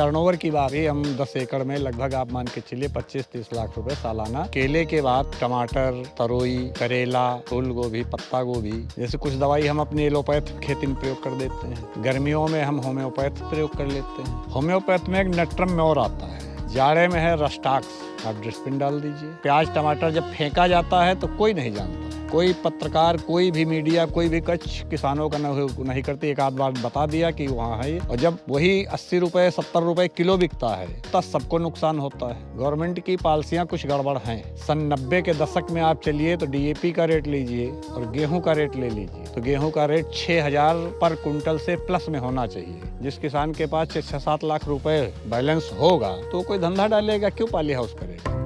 Turnover की बात है, हम 10 एकड़ में लगभग आप मान के चलिए 25-30 लाख रुपए सालाना। केले के बाद टमाटर, तरोई, करेला, फूल गोभी, पत्ता गोभी, जैसे कुछ दवाई हम अपनी एलोपैथ खेती में प्रयोग कर देते हैं। गर्मियों में हम होम्योपैथ प्रयोग कर लेते हैं। होम्योपैथ में एक नट्रम म्योर आता है, जाड़े में है रस्टाक्स, आप ड्रिस्पिन डाल दीजिए। प्याज टमाटर जब फेंका जाता है तो कोई नहीं जानता, कोई पत्रकार, कोई भी मीडिया, कोई भी कच्छ किसानों का नहीं करती। एक आध बार बता दिया कि वहाँ है, और जब वही 80 रुपए 70 रुपए किलो बिकता है तब सबको नुकसान होता है। गवर्नमेंट की पॉलिसियाँ कुछ गड़बड़ हैं। सन 90 के दशक में आप चलिए तो DAP का रेट लीजिए और गेहूं का रेट ले लीजिए, तो गेहूं का रेट 6,000 पर कुंटल से प्लस में होना चाहिए। जिस किसान के पास 6-7 लाख रुपए बैलेंस होगा तो कोई धंधा डालेगा, क्यों पॉली हाउस करेगा।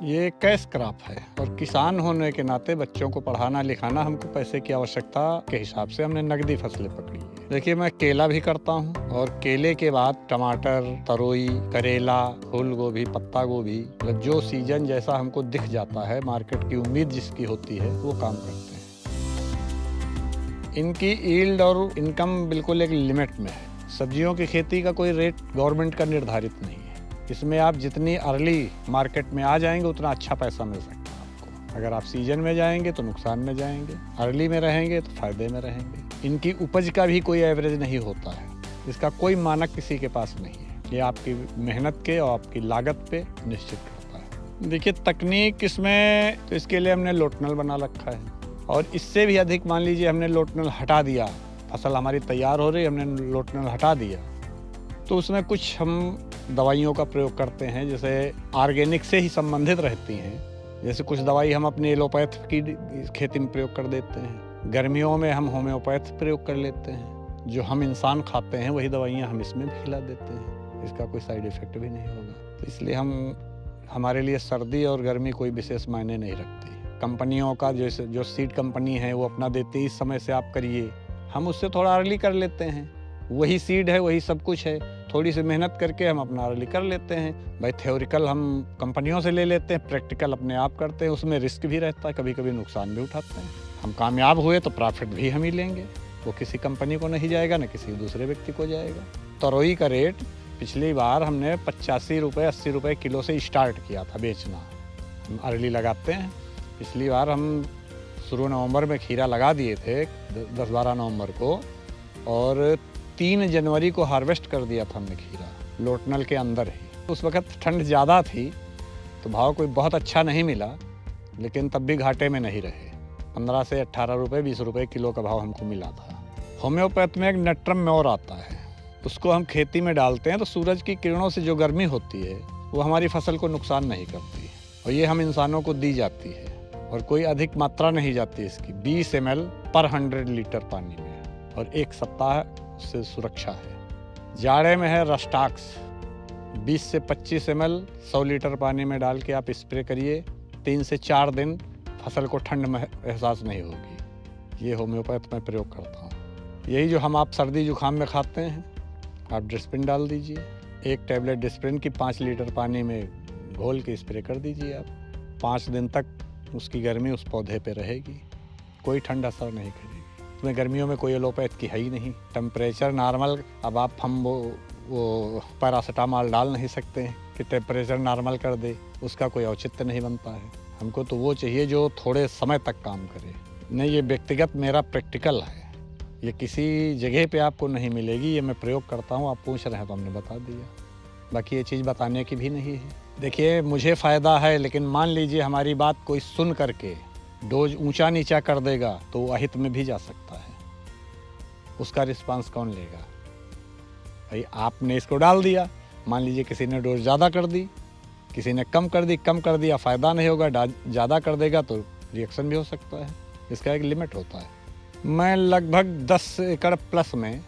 ये कैश क्रॉप है, और किसान होने के नाते बच्चों को पढ़ाना लिखाना, हमको पैसे की आवश्यकता के हिसाब से हमने नगदी फसलें पकड़ी है। देखिए, मैं केला भी करता हूँ, और केले के बाद टमाटर, तरोई, करेला, फूल गोभी, पत्ता गोभी, मतलब जो सीजन जैसा हमको दिख जाता है, मार्केट की उम्मीद जिसकी होती है, वो काम करते हैं। इनकी यील्ड और इनकम बिल्कुल एक लिमिट में है। सब्जियों की खेती का कोई रेट गवर्नमेंट का निर्धारित नहीं है। इसमें आप जितनी अर्ली मार्केट में आ जाएंगे उतना अच्छा पैसा मिल सकता है आपको। अगर आप सीजन में जाएंगे तो नुकसान में जाएंगे, अर्ली में रहेंगे तो फायदे में रहेंगे। इनकी उपज का भी कोई एवरेज नहीं होता है, इसका कोई मानक किसी के पास नहीं है। ये आपकी मेहनत के और आपकी लागत पे निश्चित होता है। देखिए, तकनीक इसमें तो इसके लिए हमने लोटनल बना रखा है, और इससे भी अधिक मान लीजिए हमने लोटनल हटा दिया, फसल हमारी तैयार हो रही, हमने लोटनल हटा दिया, तो उसमें कुछ हम दवाइयों का प्रयोग करते हैं, जैसे ऑर्गेनिक से ही संबंधित रहती हैं। जैसे कुछ दवाई हम अपनी एलोपैथ की खेती में प्रयोग कर देते हैं। गर्मियों में हम होम्योपैथ प्रयोग कर लेते हैं। जो हम इंसान खाते हैं वही दवाइयाँ हम इसमें भी खिला देते हैं, इसका कोई साइड इफेक्ट भी नहीं होगा। तो इसलिए हमारे लिए सर्दी और गर्मी कोई विशेष मायने नहीं रखती। कंपनियों का जैसे जो सीड कंपनी है वो अपना देती, इस समय से आप करिए, हम उससे थोड़ा अर्ली कर लेते हैं। वही सीड है, वही सब कुछ है, थोड़ी सी मेहनत करके हम अपना अर्ली कर लेते हैं। भाई थ्योरिकल हम कंपनियों से ले लेते हैं, प्रैक्टिकल अपने आप करते हैं, उसमें रिस्क भी रहता है, कभी कभी नुकसान भी उठाते हैं। हम कामयाब हुए तो प्रॉफिट भी हम ही लेंगे, वो किसी कंपनी को नहीं जाएगा, न किसी दूसरे व्यक्ति को जाएगा। तरोई का रेट पिछली बार हमने 85 रुपये 80 रुपये किलो से स्टार्ट किया था बेचना। हम अर्ली लगाते हैं। पिछली बार हम शुरू नवंबर में खीरा लगा दिए थे, 10-12 नवंबर को, और 3 जनवरी को हार्वेस्ट कर दिया था हमने खीरा, लोटनल के अंदर ही। उस वक्त ठंड ज़्यादा थी तो भाव कोई बहुत अच्छा नहीं मिला, लेकिन तब भी घाटे में नहीं रहे। 15 से 18 रुपये 20 रुपये किलो का भाव हमको मिला था। होम्योपैथ में एक नट्रम म्योर आता है, उसको हम खेती में डालते हैं तो सूरज की किरणों से जो गर्मी होती है वो हमारी फसल को नुकसान नहीं करती, और ये हम इंसानों को दी जाती है, और कोई अधिक मात्रा नहीं जाती इसकी। 20 ml पर 100 लीटर पानी में, और 1 सप्ताह से सुरक्षा है। जाड़े में है रस्टाक्स, 20 से 25 ml 100 लीटर पानी में डाल के आप स्प्रे करिए, 3 से 4 दिन फसल को ठंड में एहसास नहीं होगी। ये होम्योपैथ में प्रयोग करता हूँ। यही जो हम आप सर्दी जुकाम में खाते हैं, आप डिस्प्रिन डाल दीजिए। 1 टैबलेट डिस्प्रिन की 5 लीटर पानी में घोल के स्प्रे कर दीजिए आप। 5 दिन तक उसकी गर्मी उस पौधे पे रहेगी, कोई ठंड असर नहीं करेगी। उसमें गर्मियों में कोई एलोपैथ की है ही नहीं। टेम्परेचर नॉर्मल, अब हम वो पैरासीटामॉल डाल नहीं सकते हैं कि टेम्परेचर नॉर्मल कर दे, उसका कोई औचित्य नहीं बनता है। हमको तो वो चाहिए जो थोड़े समय तक काम करे। नहीं, ये व्यक्तिगत मेरा प्रैक्टिकल है, ये किसी जगह पे आपको नहीं मिलेगी, ये मैं प्रयोग करता हूँ। आप पूछ रहे हैं तो हमने बता दिया, बाकी ये चीज़ बताने की भी नहीं है। देखिए, मुझे फ़ायदा है, लेकिन मान लीजिए हमारी बात कोई सुन करके डोज ऊंचा नीचा कर देगा तो वो अहित में भी जा सकता है। उसका रिस्पांस कौन लेगा? भाई आपने इसको डाल दिया, मान लीजिए किसी ने डोज ज़्यादा कर दी, किसी ने कम कर दिया, फ़ायदा नहीं होगा। ज़्यादा कर देगा तो रिएक्शन भी हो सकता है, इसका एक लिमिट होता है। मैं लगभग 10 एकड़ प्लस में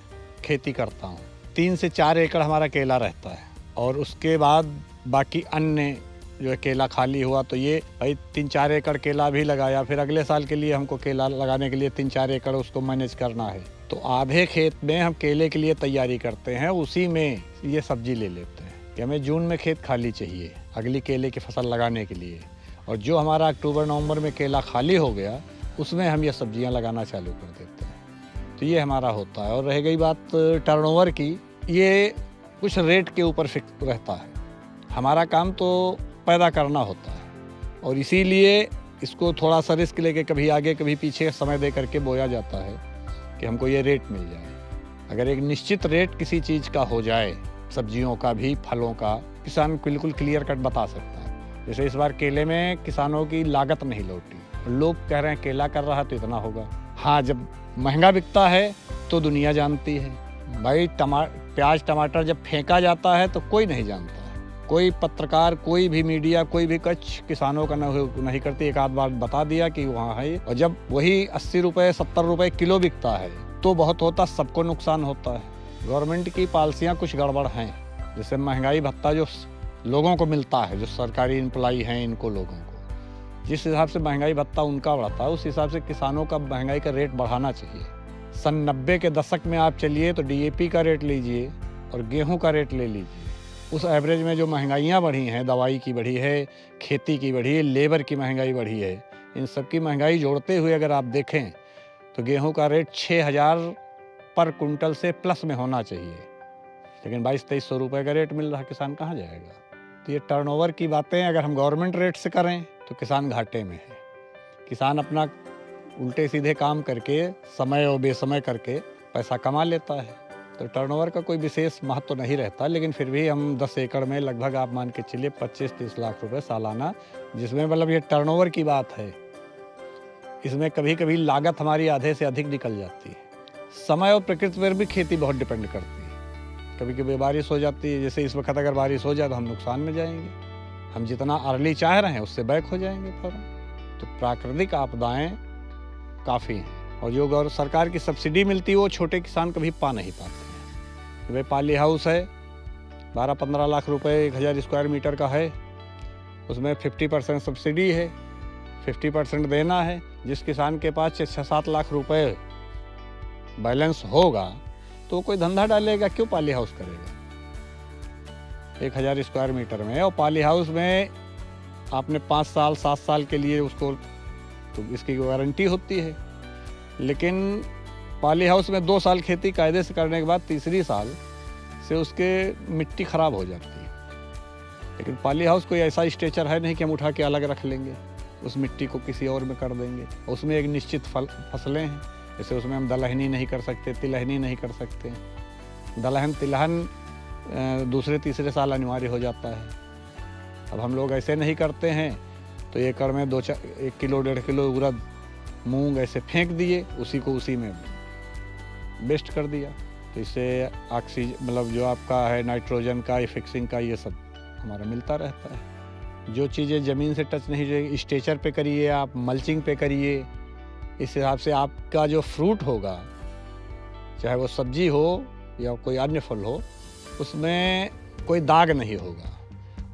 खेती करता हूँ। 3 से 4 एकड़ हमारा केला रहता है, और उसके बाद बाकी अन्य जो केला खाली हुआ तो ये भाई 3-4 एकड़ केला भी लगाया, फिर अगले साल के लिए हमको केला लगाने के लिए 3-4 एकड़ उसको मैनेज करना है, तो आधे खेत में हम केले के लिए तैयारी करते हैं, उसी में ये सब्जी ले लेते हैं कि हमें जून में खेत खाली चाहिए अगली केले की फसल लगाने के लिए, और जो हमारा अक्टूबर नवंबर में केला खाली हो गया उसमें हम ये सब्जियां लगाना चालू कर देते हैं। तो ये हमारा होता है। और रह गई बात टर्नओवर की, ये कुछ रेट के ऊपर फिक्स रहता है। हमारा काम तो पैदा करना होता है और इसीलिए इसको थोड़ा सा रिस्क लेके कभी आगे कभी पीछे समय दे करके बोया जाता है कि हमको ये रेट मिल जाए। अगर एक निश्चित रेट किसी चीज़ का हो जाए, सब्जियों का भी, फलों का, किसान बिल्कुल क्लियर कट बता सकता है। जैसे इस बार केले में किसानों की लागत नहीं लौटी, लोग कह रहे हैं केला कर रहा है तो इतना होगा। हाँ, जब महंगा बिकता है तो दुनिया जानती है। भाई प्याज टमाटर जब फेंका जाता है तो कोई नहीं जानता है, कोई पत्रकार, कोई भी मीडिया, कोई भी कच्छ किसानों का नहीं करती। एक आध बार बता दिया कि वहाँ है, और जब वही 80 रुपये 70 रुपये किलो बिकता है तो बहुत होता, सबको नुकसान होता है। गवर्नमेंट की पॉलिसियाँ कुछ गड़बड़ हैं। जैसे महंगाई भत्ता जो लोगों को मिलता है, जो सरकारी एम्प्लॉई हैं, इनको लोगों को जिस हिसाब से महंगाई भत्ता उनका बढ़ता है, उस हिसाब से किसानों का महंगाई का रेट बढ़ाना चाहिए। सन 90 के दशक में आप चलिए तो DAP का रेट लीजिए और गेहूं का रेट ले लीजिए, उस एवरेज में जो महंगाइयाँ बढ़ी हैं, दवाई की बढ़ी है, खेती की बढ़ी है, लेबर की महंगाई बढ़ी है, इन सब की महंगाई जोड़ते हुए अगर आप देखें तो गेहूं का रेट 6,000 पर कुंटल से प्लस में होना चाहिए, लेकिन 2200-2300 रुपये का रेट मिल रहा, किसान कहाँ जाएगा? तो ये टर्नओवर की बातें अगर हम गवर्नमेंट रेट से करें तो किसान घाटे में है। किसान अपना उल्टे सीधे काम करके, समय और बेसमय करके पैसा कमा लेता है, तो टर्नओवर का कोई विशेष महत्व तो नहीं रहता। लेकिन फिर भी हम 10 एकड़ में लगभग आप मान के चलिए 25-30 लाख रुपए सालाना, जिसमें मतलब ये टर्नओवर की बात है, इसमें कभी कभी लागत हमारी आधे से अधिक निकल जाती है। समय और प्रकृति पर भी खेती बहुत डिपेंड करती है। कभी कभी बारिश हो जाती है, जैसे इस वक्त अगर बारिश हो जाए तो हम नुकसान में जाएंगे, हम जितना अर्ली चाह रहे हैं उससे बैक हो जाएंगे फौरन। तो प्राकृतिक आपदाएं काफ़ी हैं, और जो सरकार की सब्सिडी मिलती है वो छोटे किसान कभी पा नहीं पाते हैं। भाई पाली हाउस है, 12-15 लाख रुपए 1000 स्क्वायर मीटर का है, उसमें 50% सब्सिडी है, 50% देना है। जिस किसान के पास 6-7 लाख रुपए बैलेंस होगा तो कोई धंधा डालेगा, क्यों पाली हाउस करेगा 1000 स्क्वायर मीटर में? और पाली हाउस में आपने 5 साल 7 साल के लिए उसको, तो इसकी वारंटी होती है। लेकिन पाली हाउस में 2 साल खेती कायदे से करने के बाद तीसरी साल से उसके मिट्टी ख़राब हो जाती है। लेकिन पाली हाउस कोई ऐसा स्ट्रेचर है नहीं कि हम उठा के अलग रख लेंगे, उस मिट्टी को किसी और में कर देंगे। उसमें एक निश्चित फसलें हैं, जैसे उसमें हम दलहनी नहीं कर सकते, तिलहनी नहीं कर सकते। दलहन तिलहन दूसरे तीसरे साल अनिवार्य हो जाता है। अब हम लोग ऐसे नहीं करते हैं, तो एकड़ में 1 किलो 1.5 किलो उड़द मूंग ऐसे फेंक दिए, उसी को उसी में वेस्ट कर दिया। तो इससे ऑक्सीजन, मतलब जो आपका है नाइट्रोजन का, फिक्सिंग का, ये सब हमारा मिलता रहता है। जो चीज़ें ज़मीन से टच नहीं जाएगी, स्ट्रेचर पे करिए, आप मल्चिंग पे करिए, इस हिसाब से आपका जो फ्रूट होगा, चाहे वो सब्जी हो या कोई अन्य फल हो, उसमें कोई दाग नहीं होगा।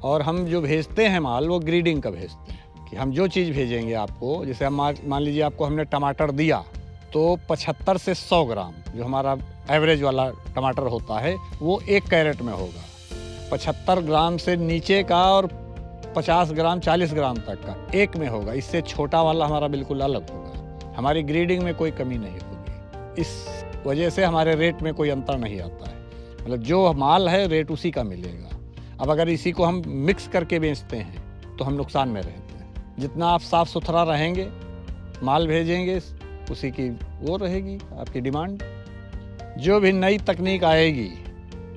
और हम जो भेजते हैं माल, वो ग्रेडिंग का भेजते हैं कि हम जो चीज़ भेजेंगे आपको, जैसे हम मान लीजिए आपको हमने टमाटर दिया तो 75 से 100 ग्राम जो हमारा एवरेज वाला टमाटर होता है वो 1 कैरेट में होगा। 75 ग्राम से नीचे का और 50 ग्राम 40 ग्राम तक का 1 में होगा। इससे छोटा वाला हमारा बिल्कुल अलग होगा। हमारी ग्रेडिंग में कोई कमी नहीं होगी। इस वजह से हमारे रेट में कोई अंतर नहीं आता है। मतलब जो माल है रेट उसी का मिलेगा। अब अगर इसी को हम मिक्स करके बेचते हैं तो हम नुकसान में रहते हैं। जितना आप साफ़ सुथरा रहेंगे, माल भेजेंगे, उसी की वो रहेगी आपकी डिमांड। जो भी नई तकनीक आएगी,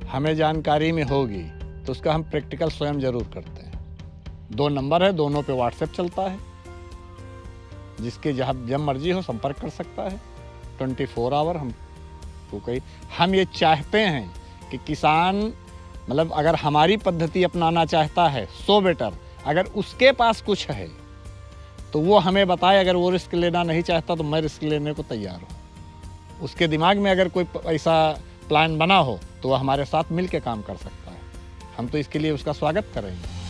हमें जानकारी में होगी, तो उसका हम प्रैक्टिकल स्वयं ज़रूर करते हैं। 2 नंबर है, दोनों पे व्हाट्सएप चलता है, जिसके जब मर्जी हो संपर्क कर सकता है। 24 आवर हम ये चाहते हैं कि किसान, मतलब अगर हमारी पद्धति अपनाना चाहता है सो बेटर, अगर उसके पास कुछ है तो वो हमें बताए। अगर वो रिस्क लेना नहीं चाहता तो मैं रिस्क लेने को तैयार हूँ। उसके दिमाग में अगर कोई ऐसा प्लान बना हो तो वह हमारे साथ मिल के काम कर सकता है। हम तो इसके लिए उसका स्वागत करेंगे।